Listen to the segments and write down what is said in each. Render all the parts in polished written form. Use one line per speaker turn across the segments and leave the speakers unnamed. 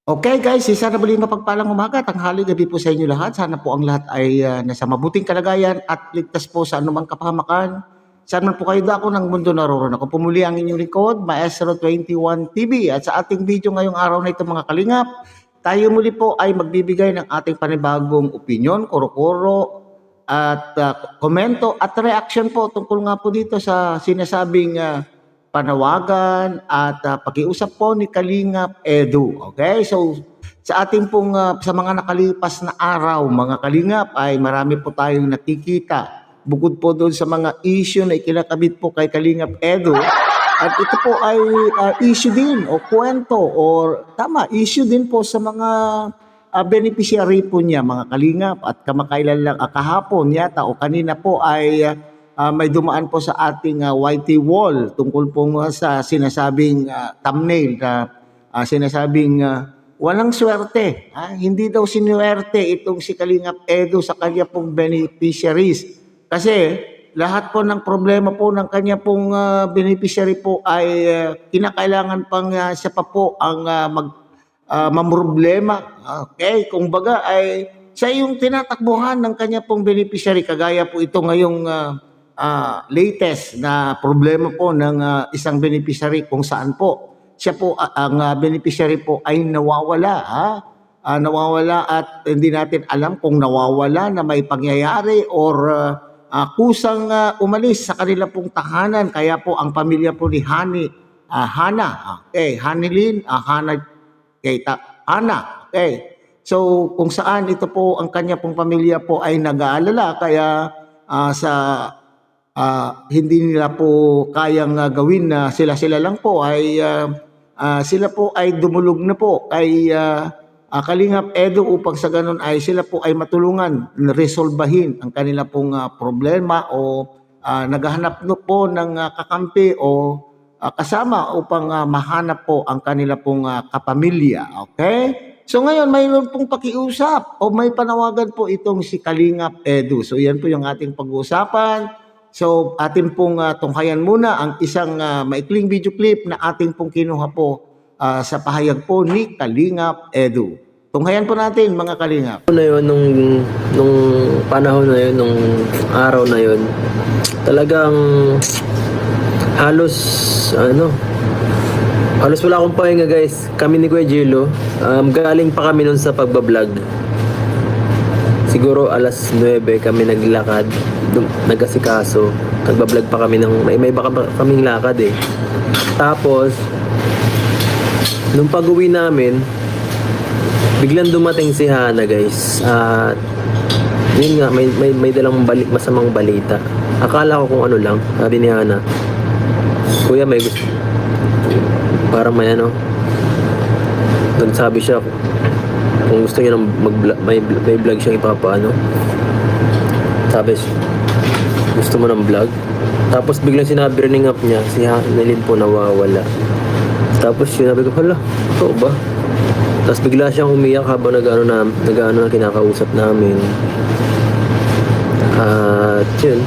Okay guys, isa na muling mapagpalang umaga, tanghali, gabi po sa inyo lahat. Sana po ang lahat ay nasa mabuting kalagayan at ligtas po sa anumang kapahamakan. Saan man po kayo dako ng mundo naroon. Ako pumuli ang inyong likod, Maestro 21 TV. At sa ating video ngayong araw na ito mga kalingap, tayo muli po ay magbibigay ng ating panibagong opinion, kuro-kuro, at komento at reaction po tungkol nga po dito sa sinasabing panawagan at pakiusap po ni Kalingap Edu. Okay? So sa ating pong sa mga nakalipas na araw, mga Kalingap, ay marami po tayong nakikita. Bukod po doon sa mga issue na ikinakabit po kay Kalingap Edu, at ito po ay issue din o kwento or tama, issue din po sa mga beneficiary po niya, mga Kalingap. At kamakailan lang, kahapon yata o kanina po ay may dumaan po sa ating YT wall tungkol po sa sinasabing thumbnail na sinasabing walang swerte. Hindi daw sinuwerte itong si Kalingap Edu sa kanya pong beneficiaries. Kasi lahat po ng problema po ng kanya pong beneficiary po ay kinakailangan pang siya pa po ang mamroblema. Okay, kung baga ay siya yung tinatakbuhan ng kanya pong beneficiary, kagaya po ito ngayong latest na problema po ng isang beneficiary kung saan po siya po ang beneficiary po ay nawawala. Nawawala at hindi natin alam kung nawawala na may pangyayari or kusang umalis sa kanila pong tahanan. Kaya po ang pamilya po ni Hana, okay, Hanilin, Hana, Hana, okay. So kung saan ito po ang kanya pong pamilya po ay nag-aalala, kaya sa hindi nila po kayang gawin na sila lang po ay sila po ay dumulog na po kay Kalingap Edu upang sa ganun ay sila po ay matulungan resolbahin ang kanila pong problema o naghahanap po ng kakampi o kasama upang mahanap po ang kanila pong kapamilya. Okay? So ngayon mayroon pong pakiusap o may panawagan po itong si Kalingap Edu. So yan po yung ating pag-uusapan. So atin pong tunghayan muna ang isang maikling video clip na ating pong kinuha po sa pahayag po ni Kalingap Edu. Tunghayan po natin mga Kalingap.
Na yun, nung panahon na yun, nung araw na yun, talagang halos wala akong pahinga guys. Kami ni Kuya Jilo, galing pa kami nun sa pagbablog. Siguro alas 9 kami naglakad, nagkasikaso, nagbablog pa kami ng may baka kaming lakad eh. Tapos nung pag-uwi namin, biglang dumating si Hana guys. At yun nga, may dalang masamang balita. Akala ko kung ano lang, sabi ni Hana, Kuya may gusto, parang may nagsabi siya kung gusto niya ng may vlog siyang ipapaano. Sabi, gusto mo ng vlog? Tapos biglang sinabi ring up niya, si Hanilin po nawawala. Tapos sinabi ko, hala, ito ba? Tapos bigla siyang umiyak habang nag-ano na kinakausap namin. At yun,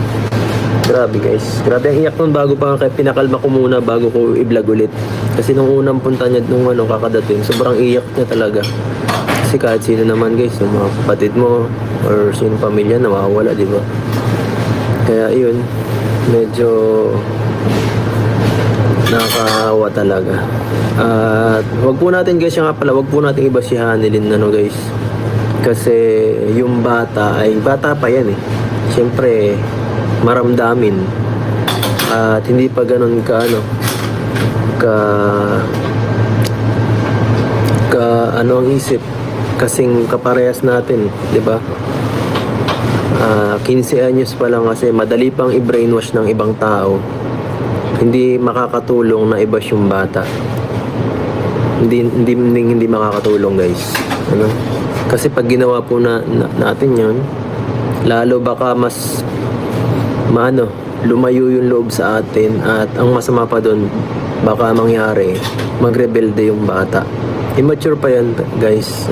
grabe guys. Grabe ang iyak nun bago pa pinakalma ko muna bago ko i-vlog ulit. Kasi nung unang punta niya, nung kakadating, sobrang iyak niya talaga. Kasi kahit sino naman guys, yung mga kapatid mo or sino pamilya nawawala, di ba? Kaya yun, medyo nakakawa talaga. At wag po natin guys, nga pala, wag po natin iba si Hanilin guys. Kasi yung bata ay bata pa yan eh. Siyempre maramdamin. At hindi pa ganun ka ang isip kasing kaparehas natin, di ba? 15 anyos pa lang kasi madali pang i-brainwash ng ibang tao. Hindi makakatulong na i-bash yung bata. Hindi makakatulong guys. Kasi pag ginawa po natin yun, lalo baka mas lumayo yung loob sa atin, at ang masama pa doon, baka mangyari magrebelde yung bata. Immature pa yan guys,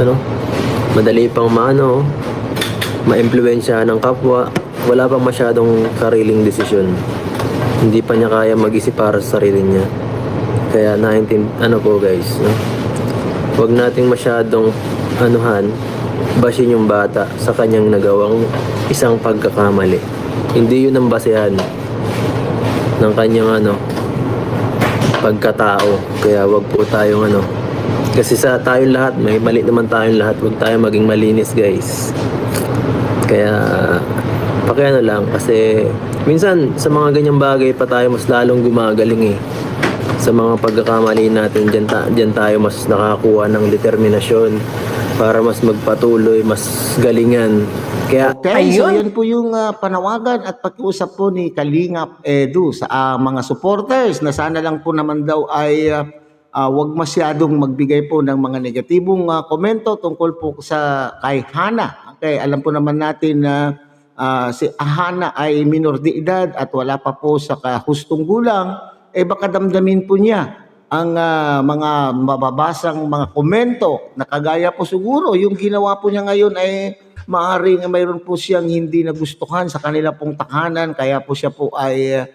madali pang ma-impluwensya ng kapwa, wala pang masyadong sariling desisyon, hindi pa niya kaya mag-isip para sa sarili niya. Kaya po guys, Huwag nating masyadong anuhan, basin yung bata sa kanyang nagawang isang pagkakamali. Hindi yun ang basehan ng kanyang pagkatao. Kaya wag po tayong kasi sa tayong lahat, may mali naman tayong lahat. Huwag tayong maging malinis, guys. Kaya lang kasi minsan sa mga ganyang bagay pa tayo mas lalong gumagaling eh. Sa mga pagkakamali natin, dyan tayo mas nakakuha ng determinasyon para mas magpatuloy, mas galingan. Kaya
Okay, so yan po yung panawagan at pakiusap po ni Kalingap Edu sa mga supporters na sana lang po naman daw ay wag masyadong magbigay po ng mga negatibong komento tungkol po sa kay Hana. Okay, alam po naman natin na si Hana ay minor de edad at wala pa po sa kahustong gulang, baka damdamin po niya ang mga mababasang mga komento na kagaya po siguro yung ginawa po niya ngayon ay maaaring mayroon po siyang hindi nagustuhan sa kanila pong tahanan kaya po siya po ay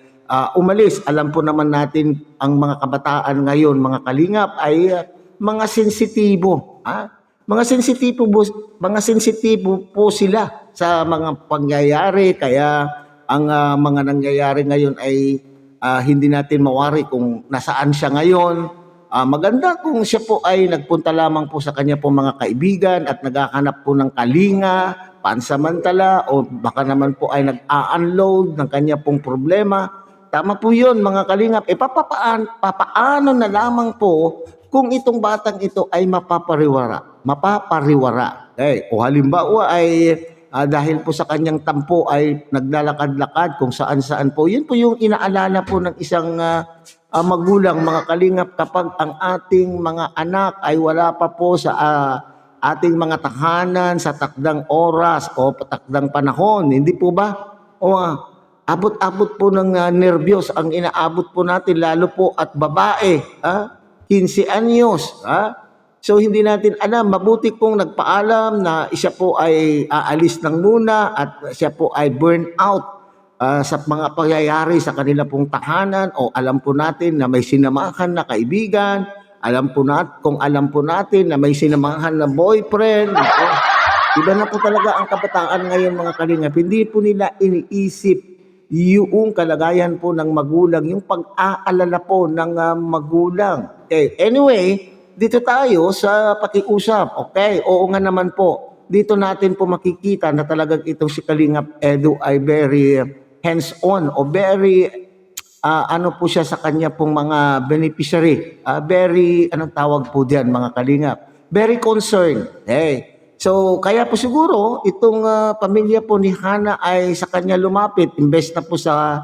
umalis. Alam po naman natin ang mga kabataan ngayon, mga kalingap ay mga sensitibo. Mga sensitibo po sila sa mga pangyayari kaya ang mga nangyayari ngayon ay hindi natin mawari kung nasaan siya ngayon. Maganda kung siya po ay nagpunta lamang po sa kanya po mga kaibigan at naghahanap po ng kalinga, pansamantala o baka naman po ay nag-a-unload ng kanya pong problema. Tama po yun mga kalingap. Papaano na lamang po kung itong batang ito ay mapapariwara. Okay. O halimbawa ay dahil po sa kanyang tampo ay naglalakad-lakad kung saan-saan po. Yun po yung inaalala po ng isang magulang, mga kalingap, kapag ang ating mga anak ay wala pa po sa ating mga tahanan sa takdang oras o takdang panahon. Hindi po ba? O abot-abot po ng nervyos ang inaabot po natin, lalo po at babae. 15 anyos. So hindi natin alam, mabuti kung nagpaalam na siya po ay aalis ng muna at siya po ay burn out sa mga pangyayari sa kanila pong tahanan o alam po natin na may sinamahan na kaibigan, alam po natin na may sinamahan na boyfriend. Iba na po talaga ang kabataan ngayon mga kalingap. Hindi po nila iniisip yung kalagayan po ng magulang, yung pag-aalala po ng magulang. Okay. Anyway, dito tayo sa pakiusap. Okay, oo nga naman po. Dito natin po makikita na talagang itong si Kalingap Edu ay very hands-on o very po siya sa kanya pong mga beneficiary. Very, anong tawag po diyan mga Kalingap? Very concerned. Okay. So, kaya po siguro itong pamilya po ni Hana ay sa kanya lumapit imbes na po sa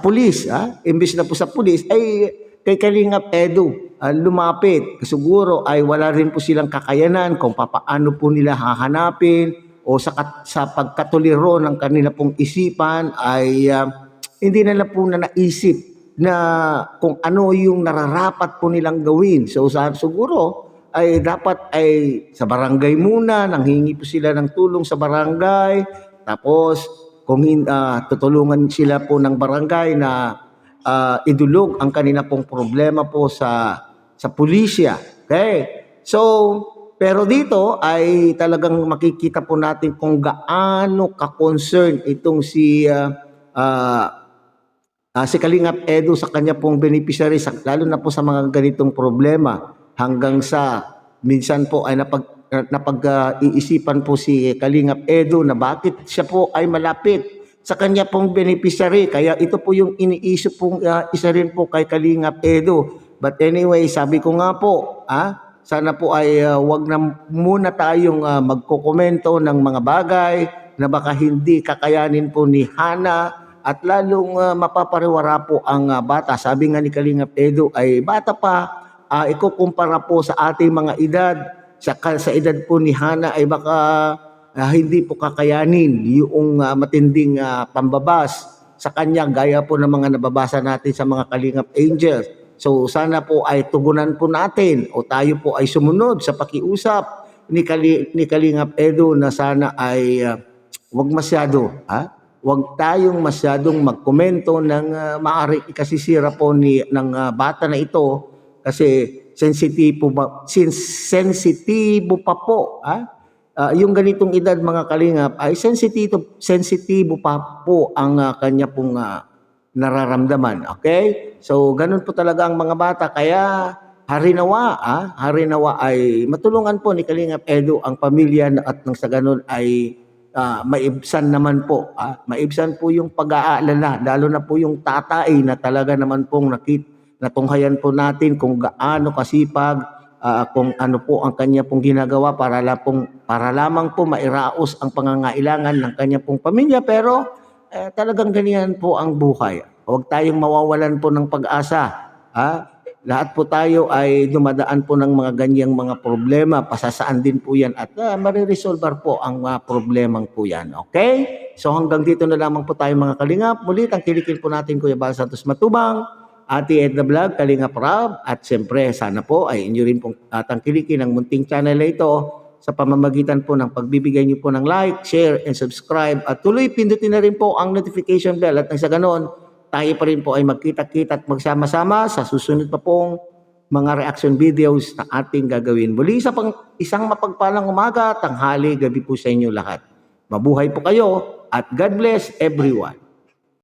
pulis, imbes na po sa pulis ay kay Kalingap Edu lumapit. Siguro ay wala rin po silang kakayanan kung paano po nila hahanapin o sa pagkatuliro ng kanila pong isipan ay hindi nila po na naisip na kung ano yung nararapat po nilang gawin. So siguro ay dapat ay sa barangay muna, nanghingi po sila ng tulong sa barangay, tapos kung tutulungan sila po ng barangay na idulog ang kanina pong problema po sa pulisya. Okay? So, pero dito ay talagang makikita po natin kung gaano ka-concern itong si Kalingap Edu sa kanya pong beneficiary, lalo na po sa mga ganitong problema. Hanggang sa minsan po ay napag-iisipan po si Kalingap Edu na bakit siya po ay malapit sa kanya pong beneficiary. Kaya ito po yung iniisip pong isa rin po kay Kalingap Edu. But anyway, sabi ko nga po, sana po ay wag na muna tayong magkokomento ng mga bagay na baka hindi kakayanin po ni Hana at lalong mapapariwara po ang bata. Sabi nga ni Kalingap Edu ay bata pa, ikukumpara po sa ating mga edad, sa edad po ni Hana ay baka hindi po kakayanin yung matinding pambabas sa kanya gaya po ng mga nababasa natin sa mga Kalingap Angels. So sana po ay tugunan po natin o tayo po ay sumunod sa pakiusap ni Kalingap Edu na sana ay wag tayong masyadong magkomento ng maaaring ikasisira po ng bata na ito kasi sensitibo pa po, yung ganitong edad mga kalingap ay sensitibo pa po ang kanya pong nararamdaman. Okay? So, ganun po talaga ang mga bata. Kaya, harinawa ay matulungan po ni Kalingap Edu ang pamilya at nang sa ganun ay maibsan naman po. Maibsan po yung pag-aalala, lalo na po yung tatay na talaga naman pong natunghayan po natin kung gaano kasipag, kung ano po ang kanya pong ginagawa para lamang po mairaos ang pangangailangan ng kanya pong pamilya. Pero talagang ganyan po ang buhay. Huwag tayong mawawalan po ng pag-asa. Lahat po tayo ay dumadaan po ng mga ganyang mga problema. Pasasaan din po yan at mariresolver po ang problemang po yan. Okay? So hanggang dito na lamang po tayo mga kalingap. Muli, tangkilikin po natin Kuya Bal Santos Matubang, Ate Edna Vlog, Kalingap Rob, at siyempre sana po ay inyo rin pong tangkilikin ang munting channel na ito sa pamamagitan po ng pagbibigay niyo po ng like, share, and subscribe. At tuloy pindutin na rin po ang notification bell at nang sa ganon, tayo pa rin po ay magkita-kita at magsama-sama sa susunod pa pong mga reaction videos na ating gagawin. Muli isang mapagpalang umaga, tanghali, gabi po sa inyo lahat. Mabuhay po kayo at God bless everyone.